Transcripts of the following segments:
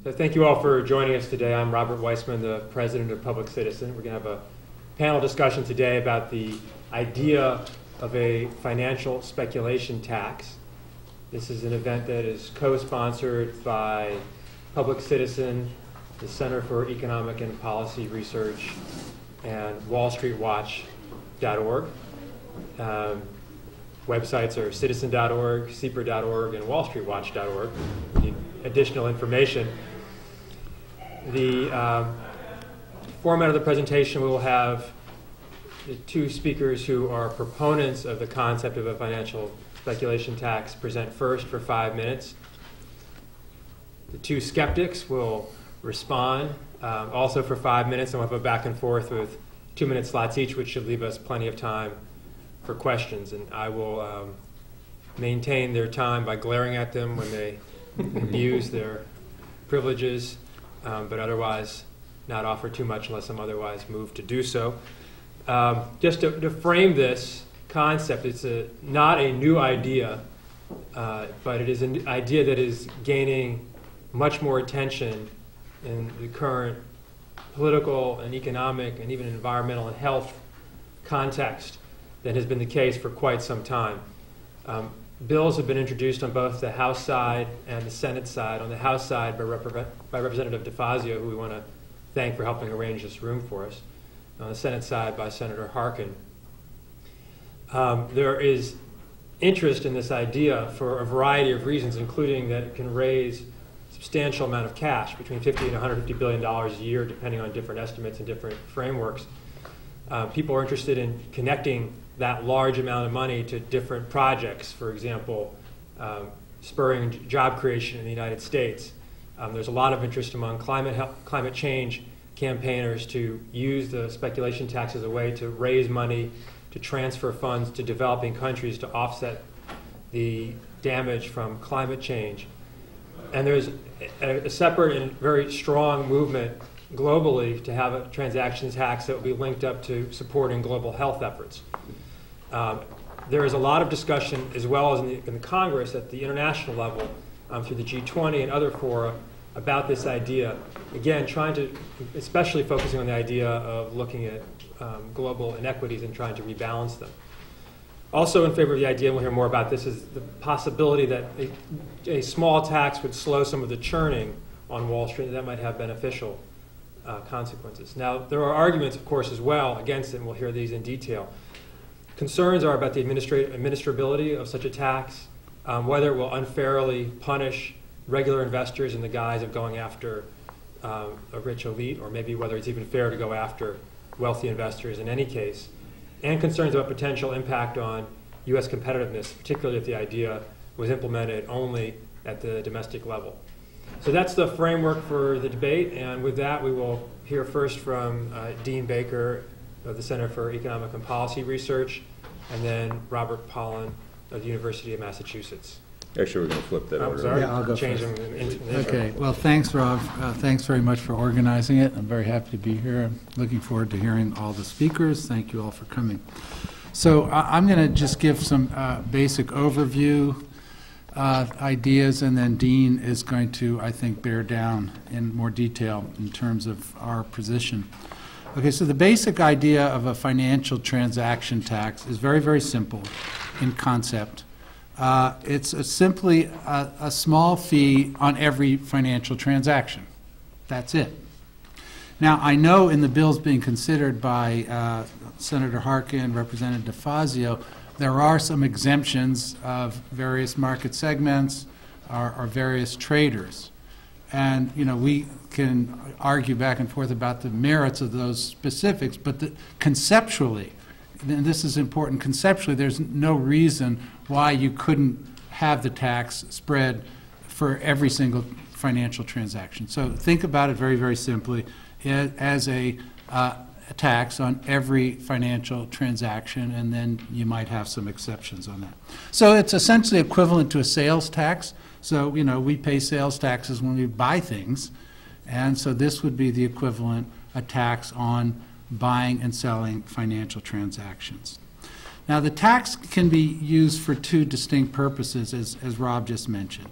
So thank you all for joining us today. I'm Robert Weissman, the president of Public Citizen. We're going to have a panel discussion today about the idea of a financial speculation tax. This is an event that is co-sponsored by Public Citizen, the Center for Economic and Policy Research, and WallStreetWatch.org. Websites are citizen.org, CPR.org, and WallStreetWatch.org. If you need additional information. The format of the presentation, we will have the two speakers who are proponents of the concept of a financial speculation tax present first for 5 minutes. The two skeptics will respond also for 5 minutes, and we'll have a back and forth with 2-minute slots each, which should leave us plenty of time for questions. And I will maintain their time by glaring at them when they abuse their privileges, but otherwise not offer too much unless I'm otherwise moved to do so. Just to frame this concept, it's not a new idea, but it is an idea that is gaining much more attention in the current political and economic and even environmental and health context than has been the case for quite some time. Bills have been introduced on both the House side and the Senate side. On the House side by Representative DeFazio, who we want to thank for helping arrange this room for us. On the Senate side by Senator Harkin. There is interest in this idea for a variety of reasons, including that it can raise a substantial amount of cash, between $50 and $150 billion a year, depending on different estimates and different frameworks. People are interested in connecting that large amount of money to different projects, for example, spurring job creation in the United States. There's a lot of interest among climate change campaigners to use the speculation tax as a way to raise money, to transfer funds to developing countries to offset the damage from climate change. And there's a separate and very strong movement globally to have a transaction tax that will be linked up to supporting global health efforts. There is a lot of discussion, as well as in the Congress at the international level, through the G20 and other fora, about this idea. Again, trying to, especially focusing on the idea of looking at global inequities and trying to rebalance them. Also in favor of the idea, and we'll hear more about this, is the possibility that a small tax would slow some of the churning on Wall Street, and that might have beneficial consequences. Now, there are arguments, of course, as well against it, and we'll hear these in detail. Concerns are about the administrability of such a tax, whether it will unfairly punish regular investors in the guise of going after a rich elite, or maybe whether it's even fair to go after wealthy investors in any case, and concerns about potential impact on U.S. competitiveness, particularly if the idea was implemented only at the domestic level. So that's the framework for the debate, and with that we will hear first from Dean Baker of the Center for Economic and Policy Research, and then Robert Pollan of the University of Massachusetts. Actually, we're going to flip that over. Sorry. Yeah, I'll go Change first. them in Okay. Well, thanks, Rob. Thanks very much for organizing it. I'm very happy to be here. I'm looking forward to hearing all the speakers. Thank you all for coming. So I'm going to just give some basic overview ideas, and then Dean is going to, I think, bear down in more detail in terms of our position. Okay, so the basic idea of a financial transaction tax is very, very simple in concept. It's simply a small fee on every financial transaction. That's it. Now, I know in the bills being considered by Senator Harkin, Representative DeFazio, there are some exemptions of various market segments or various traders. And, you know, we can argue back and forth about the merits of those specifics, but conceptually, and this is important, conceptually, there's no reason why you couldn't have the tax spread for every single financial transaction. So think about it very, very simply as a tax on every financial transaction, and then you might have some exceptions on that. So it's essentially equivalent to a sales tax. So, you know, we pay sales taxes when we buy things, and so this would be the equivalent, a tax on buying and selling financial transactions. Now, the tax can be used for two distinct purposes, as Rob just mentioned.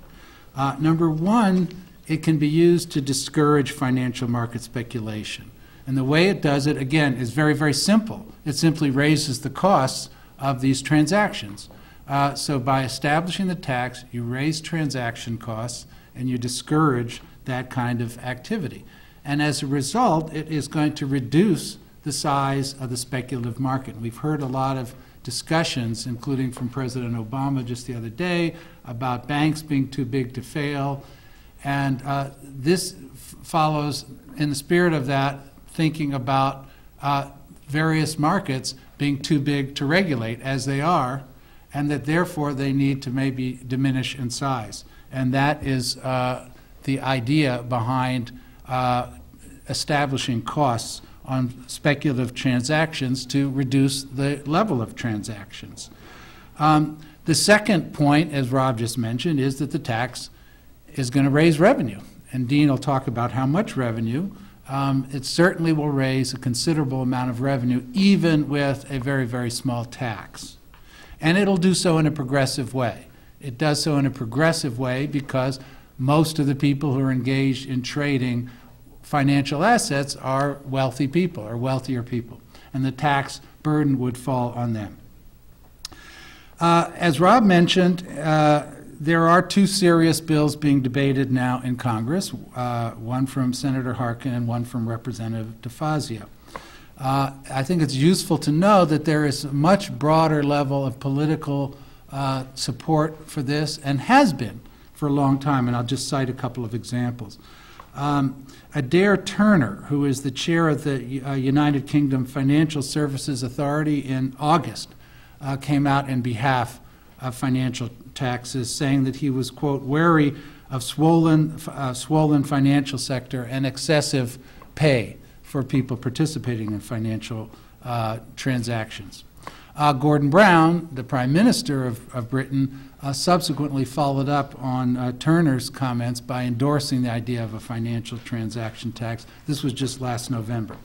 Number one it can be used to discourage financial market speculation. And the way it does it, again, is very, very simple. It simply raises the costs of these transactions. So by establishing the tax, you raise transaction costs and you discourage that kind of activity. And as a result, it is going to reduce the size of the speculative market. We've heard a lot of discussions, including from President Obama just the other day, about banks being too big to fail. And this follows, in the spirit of that, thinking about various markets being too big to regulate, as they are, and that therefore they need to maybe diminish in size. And that is the idea behind establishing costs on speculative transactions to reduce the level of transactions. The second point, as Rob just mentioned, is that the tax is going to raise revenue. And Dean will talk about how much revenue. It certainly will raise a considerable amount of revenue, even with a very, very small tax. And it'll do so in a progressive way. It does so in a progressive way because most of the people who are engaged in trading financial assets are wealthy people, or wealthier people, and the tax burden would fall on them. As Rob mentioned, there are two serious bills being debated now in Congress, one from Senator Harkin and one from Representative DeFazio. I think it's useful to know that there is a much broader level of political support for this, and has been for a long time, and I'll just cite a couple of examples. Adair Turner, who is the chair of the United Kingdom Financial Services Authority, in August came out in behalf of financial taxes, saying that he was, quote, wary of swollen financial sector and excessive pay for people participating in financial transactions. Gordon Brown, the Prime Minister of Britain, subsequently followed up on Turner's comments by endorsing the idea of a financial transaction tax. This was just last November.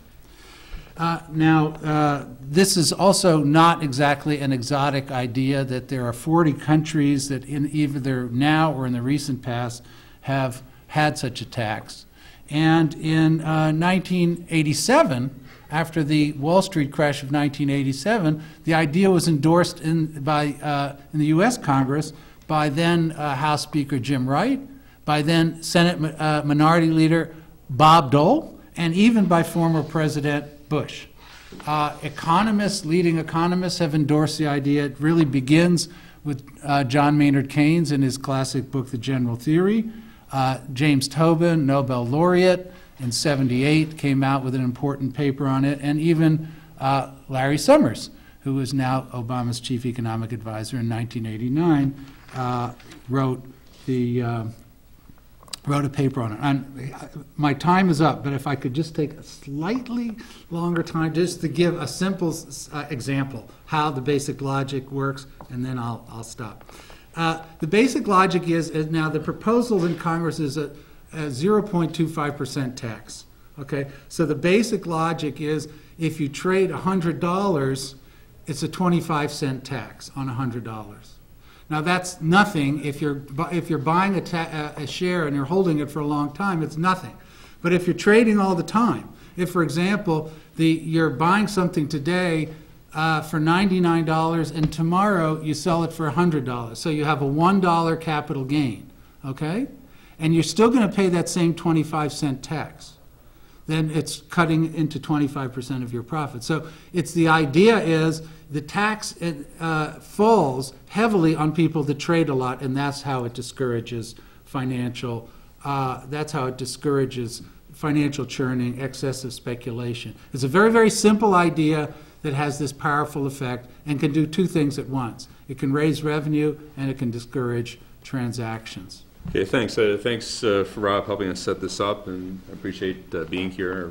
Now, this is also not exactly an exotic idea, that there are 40 countries that in either now or in the recent past have had such a tax. And in 1987, after the Wall Street crash of 1987, the idea was endorsed in the U.S. Congress by then House Speaker Jim Wright, by then Senate Minority Leader Bob Dole, and even by former President Bush. Leading economists have endorsed the idea. It really begins with John Maynard Keynes in his classic book, The General Theory. James Tobin, Nobel laureate, in '78 came out with an important paper on it, and even Larry Summers, who is now Obama's chief economic advisor in 1989, wrote a paper on it. And my time is up, but if I could just take a slightly longer time just to give a simple example how the basic logic works, and then I'll stop. The basic logic is now the proposal in Congress is a 0.25% tax. Okay, so the basic logic is if you trade $100, it's a 25-cent tax on $100. Now that's nothing. If you're buying a share and you're holding it for a long time, it's nothing. But if you're trading all the time, if for example you're buying something today for $99 and tomorrow you sell it for $100, so you have a $1 capital gain. Okay. And you're still going to pay that same 25-cent tax, then it's cutting into 25% of your profit. So it's the idea is the tax falls heavily on people that trade a lot, and that's how it discourages financial. That's how it discourages financial churning, excessive speculation. It's a very, very simple idea that has this powerful effect and can do two things at once. It can raise revenue and it can discourage transactions. Okay, thanks. Thanks for Rob helping us set this up, and I appreciate being here,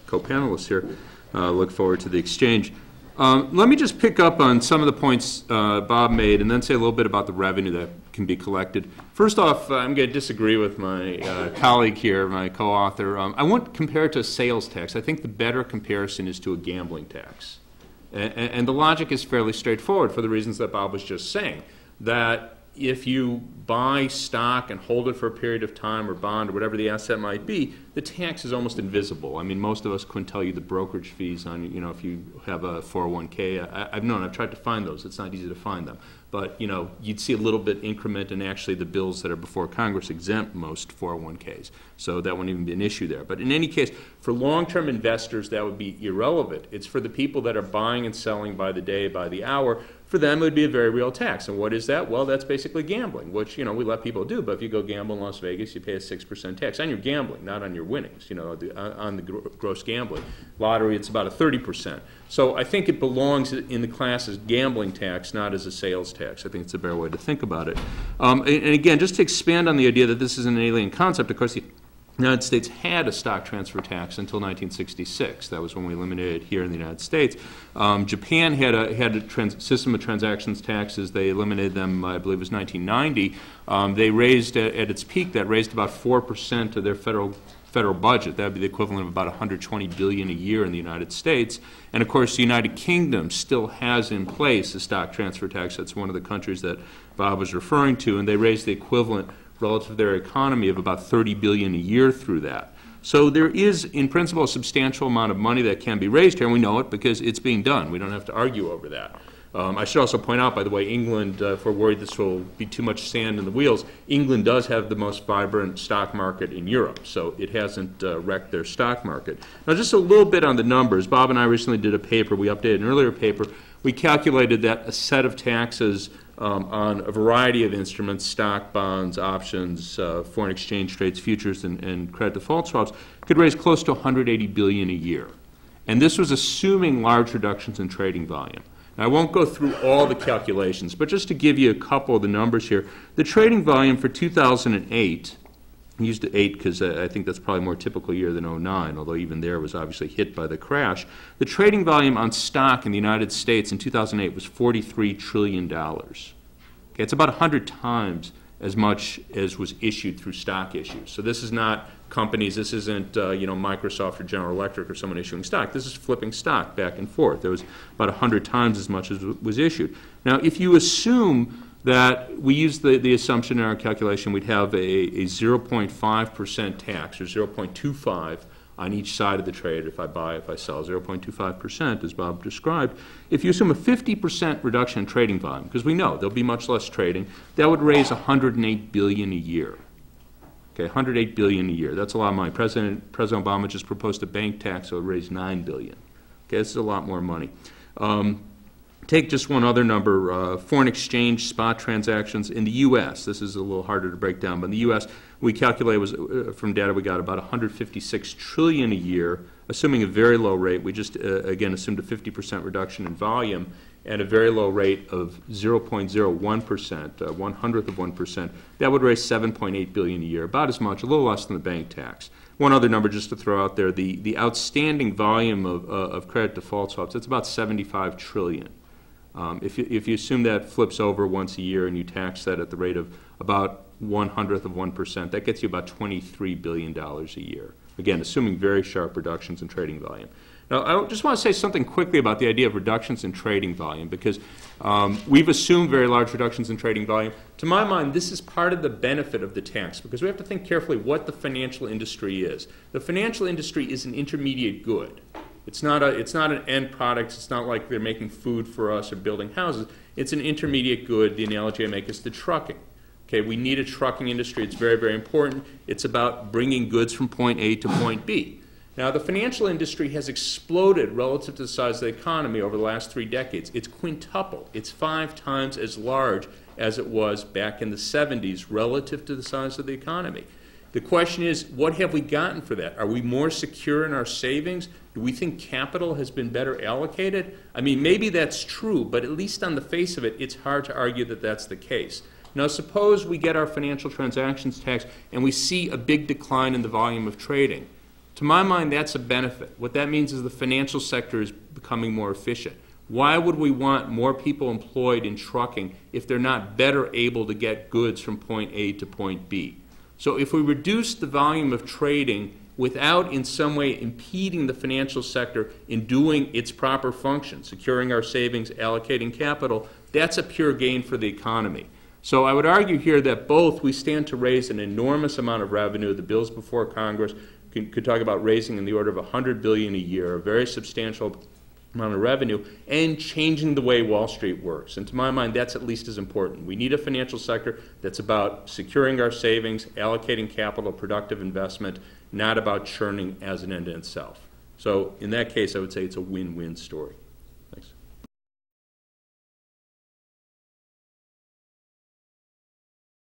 co-panelists here. Look forward to the exchange. Let me just pick up on some of the points Bob made and then say a little bit about the revenue that can be collected. First off, I'm going to disagree with my colleague here, my co-author. I won't compare it to a sales tax. I think the better comparison is to a gambling tax. And the logic is fairly straightforward for the reasons that Bob was just saying, that if you buy stock and hold it for a period of time, or bond, or whatever the asset might be, the tax is almost invisible. I mean, most of us couldn't tell you the brokerage fees on, if you have a 401k. I've tried to find those. It's not easy to find them. But, you'd see a little bit increment, and actually the bills that are before Congress exempt most 401ks. So that wouldn't even be an issue there. But in any case, for long-term investors, that would be irrelevant. It's for the people that are buying and selling by the day, by the hour. For them, it would be a very real tax. And what is that? Well, that's basically gambling, which, we let people do. But if you go gamble in Las Vegas, you pay a 6% tax on your gambling, not on your winnings, on the gross gambling. Lottery, it's about a 30%. So I think it belongs in the class as gambling tax, not as a sales tax. I think it's a better way to think about it. And again, just to expand on the idea that this is an alien concept, of course, the United States had a stock transfer tax until 1966. That was when we eliminated it here in the United States. Japan had a system of transactions taxes. They eliminated them, I believe it was 1990. They raised, at its peak, that raised about 4% of their federal budget. That would be the equivalent of about $120 billion a year in the United States. And of course, the United Kingdom still has in place a stock transfer tax. That's one of the countries that Bob was referring to, and they raised the equivalent relative to their economy of about $30 billion a year through that. So there is, in principle, a substantial amount of money that can be raised here, and we know it because it's being done. We don't have to argue over that. I should also point out, by the way, England, if we're worried this will be too much sand in the wheels, England does have the most vibrant stock market in Europe, so it hasn't wrecked their stock market. Now, just a little bit on the numbers. Bob and I recently did a paper. We updated an earlier paper. We calculated that a set of taxes on a variety of instruments, stock, bonds, options, foreign exchange trades, futures, and credit default swaps, could raise close to $180 billion a year. And this was assuming large reductions in trading volume. Now, I won't go through all the calculations, but just to give you a couple of the numbers here, the trading volume for 2008, I used 8 because I think that's probably a more typical year than 09, although even there was obviously hit by the crash. The trading volume on stock in the United States in 2008 was $43 trillion. Okay, it's about 100 times as much as was issued through stock issues. So this is not companies, this isn't Microsoft or General Electric or someone issuing stock. This is flipping stock back and forth. There was about 100 times as much as was issued. Now, if you assume that we use the assumption in our calculation we'd have a 0.5% tax, or 0.25 on each side of the trade. If I buy, if I sell, 0.25%, as Bob described. If you assume a 50% reduction in trading volume, because we know there'll be much less trading, that would raise $108 billion a year. Okay, $108 billion a year. That's a lot of money. President Obama just proposed a bank tax that would raise $9 billion. Okay, this is a lot more money. Take just one other number, foreign exchange spot transactions in the U.S. This is a little harder to break down, but in the U.S. we calculate was from data we got about $156 trillion a year, assuming a very low rate. We just again assumed a 50% reduction in volume and a very low rate of 0.01%, 1/100th of 1%. That would raise $7.8 billion a year, about as much, a little less than the bank tax. One other number just to throw out there: the outstanding volume of credit default swaps. It's about $75 trillion. If you assume that flips over once a year and you tax that at the rate of about 1/100th of 1%, that gets you about $23 billion a year. Again, assuming very sharp reductions in trading volume. Now, I just want to say something quickly about the idea of reductions in trading volume, because we've assumed very large reductions in trading volume. To my mind, this is part of the benefit of the tax, because we have to think carefully what the financial industry is. The financial industry is an intermediate good. It's not an end product. It's not like they're making food for us or building houses. It's an intermediate good. The analogy I make is the trucking. Okay, we need a trucking industry. It's very, very important. It's about bringing goods from point A to point B. Now, the financial industry has exploded relative to the size of the economy over the last 3 decades. It's quintupled. It's 5 times as large as it was back in the 70s relative to the size of the economy. The question is, what have we gotten for that? Are we more secure in our savings? Do we think capital has been better allocated? I mean, maybe that's true, but at least on the face of it, it's hard to argue that that's the case. Now, suppose we get our financial transactions tax and we see a big decline in the volume of trading. To my mind, that's a benefit. What that means is the financial sector is becoming more efficient. Why would we want more people employed in trucking if they're not better able to get goods from point A to point B? So if we reduce the volume of trading without in some way impeding the financial sector in doing its proper function, securing our savings, allocating capital, that's a pure gain for the economy. So I would argue here that both we stand to raise an enormous amount of revenue. The bills before Congress could talk about raising in the order of $100 billion a year, a very substantial amount of revenue, and changing the way Wall Street works. And to my mind, that's at least as important. We need a financial sector that's about securing our savings, allocating capital, productive investment, not about churning as an end in itself. So in that case, I would say it's a win-win story.